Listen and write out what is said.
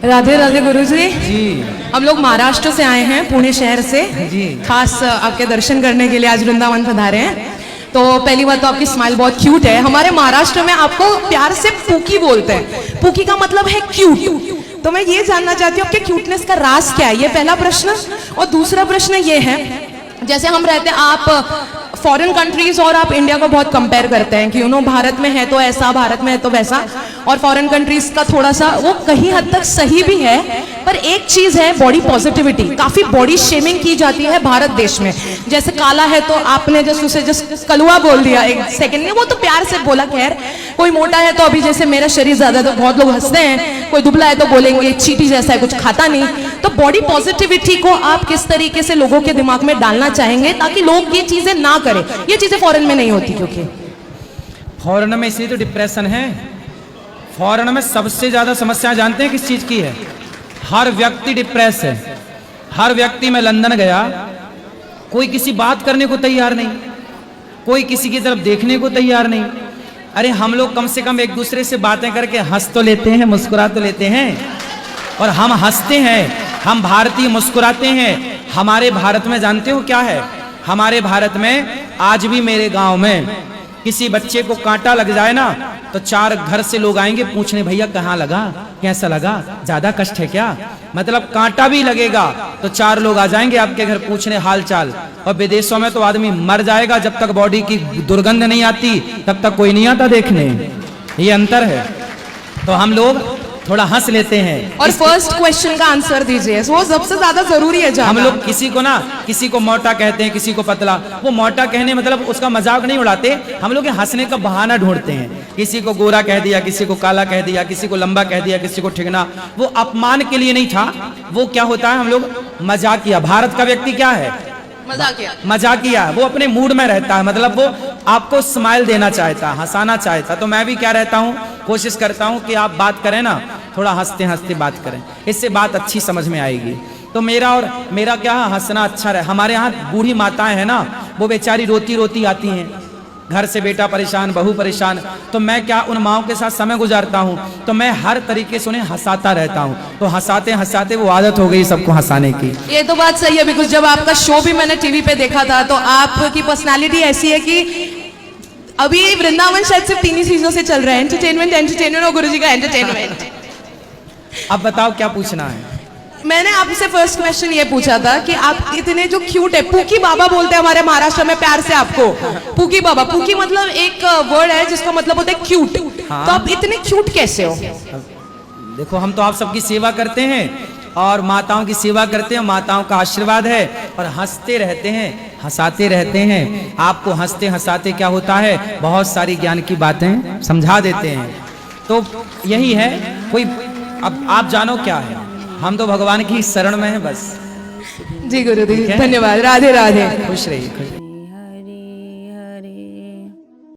राधे राधे गुरुजी। जी हम लोग महाराष्ट्र से आए हैं, पुणे शहर से जी। खास आपके दर्शन करने के लिए आज वृंदावन पधारे हैं। तो पहली बात तो आपकी स्माइल बहुत क्यूट है। हमारे महाराष्ट्र में आपको प्यार से पूकी बोलते हैं। पूकी का मतलब है क्यूट। तो मैं ये जानना चाहती हूँ आपके क्यूटनेस का राज क्या है, ये पहला प्रश्न। और दूसरा प्रश्न ये है, जैसे हम रहते हैं, आप फॉरेन कंट्रीज और आप इंडिया को बहुत कंपेयर करते हैं कि भारत में है तो ऐसा, भारत में है तो वैसा, और फॉरेन कंट्रीज का थोड़ा सा वो कहीं हद तक सही भी है। पर एक चीज है बॉडी पॉजिटिविटी, काफी बॉडी शेमिंग की जाती है भारत देश में। जैसे काला है तो आपने जस्ट उसे जस्ट कलुआ बोल दिया एक सेकंड में, वो तो प्यार से बोला। खैर कोई मोटा है तो अभी जैसे मेरा शरीर ज्यादा तो बहुत लोग हंसते हैं, कोई दुबला है तो बोलेंगे चीटी जैसा है, कुछ खाता नहीं। तो बॉडी पॉजिटिविटी को आप किस तरीके से लोगों के दिमाग में डालना चाहेंगे ताकि लोग ये चीजें ना करें? ये चीजें फॉरेन में नहीं होती, क्योंकि फॉरेन में इसलिए तो डिप्रेशन है। फॉरेन में सबसे ज्यादा समस्या जानते हैं किस चीज की है? हर व्यक्ति डिप्रेस है। हर व्यक्ति, मैं लंदन गया, कोई किसी बात करने को तैयार नहीं, कोई किसी की तरफ देखने को तैयार नहीं। अरे हम लोग कम से कम एक दूसरे से बातें करके हंस तो लेते हैं, मुस्कुरा तो लेते हैं। और हम हंसते हैं, हम भारतीय मुस्कुराते हैं। हमारे भारत में जानते हो क्या है? हमारे भारत में आज भी मेरे गांव में किसी बच्चे को कांटा लग जाए ना तो 4 घर से लोग आएंगे पूछने, भैया कहाँ लगा, कैसा लगा, ज्यादा कष्ट है क्या? मतलब कांटा भी लगेगा तो 4 लोग आ जाएंगे आपके घर पूछने हाल चाल। और विदेशों में तो आदमी मर जाएगा, जब तक बॉडी की दुर्गंध नहीं आती तब तक कोई नहीं आता देखने। ये अंतर है। तो हम लोग थोड़ा हंस लेते हैं। और फर्स्ट क्वेश्चन का आंसर दीजिए, वो सबसे ज्यादा जरूरी है। हम लोग किसी को मोटा कहते हैं, किसी को पतला। वो मोटा कहने मतलब उसका मजाक नहीं उड़ाते, हम लोग हंसने का बहाना ढूंढते हैं। किसी को गोरा कह दिया, किसी को काला कह दिया, किसी को लंबा कह दिया, किसी को ठिगना। वो अपमान के लिए नहीं था, वो क्या होता है, हम लोग मजाकिया। भारत का व्यक्ति क्या है? मजाकिया। वो अपने मूड में रहता है, मतलब वो आपको स्माइल देना चाहता, हंसाना चाहता। तो मैं भी क्या रहता हूँ, कोशिश करता हूँ कि आप बात करें ना, थोड़ा हंसते हंसते बात करें, इससे बात अच्छी समझ में आएगी। तो मेरा क्या हंसना अच्छा रहे। हमारे यहाँ बूढ़ी माताएं हैं ना, वो बेचारी रोती रोती आती हैं, घर से बेटा परेशान, बहू परेशान। तो मैं क्या उन माओं के साथ समय गुजारता हूँ, तो मैं हर तरीके से उन्हें हंसाता रहता हूँ। तो हंसाते हंसाते वो आदत हो गई सबको हंसाने की। ये तो बात सही है, बिकॉज जब आपका शो भी मैंने टीवी पे देखा था तो आपकी पर्सनालिटी ऐसी है कि अभी वृंदावन शायद सिर्फ 3 ही चीजों से चल रहा है, एंटरटेनमेंट और गुरुजी का एंटरटेनमेंट। अब बताओ क्या पूछना है? मैंने आपसे फर्स्ट क्वेश्चन ये पूछा था कि आप इतने जो क्यूट है, पूकी बाबा बोलते हैं हमारे महाराष्ट्र में प्यार से आपको, पूकी बाबा। पूकी मतलब एक वर्ड है जिसका मतलब होता है क्यूट। हाँ? तो आप इतने क्यूट कैसे हो? देखो, हम तो आप सबकी सेवा करते हैं और माताओं की सेवा करते हैं, माताओं का आशीर्वाद है, और हंसते रहते हैं, हंसाते रहते हैं। आपको हंसते हंसाते क्या होता है, बहुत सारी ज्ञान की बातें समझा देते हैं। तो यही है। कोई अब आप जानो क्या है, हम तो भगवान की शरण में हैं बस। जी गुरुदेव, धन्यवाद। राधे राधे। खुश रहिए।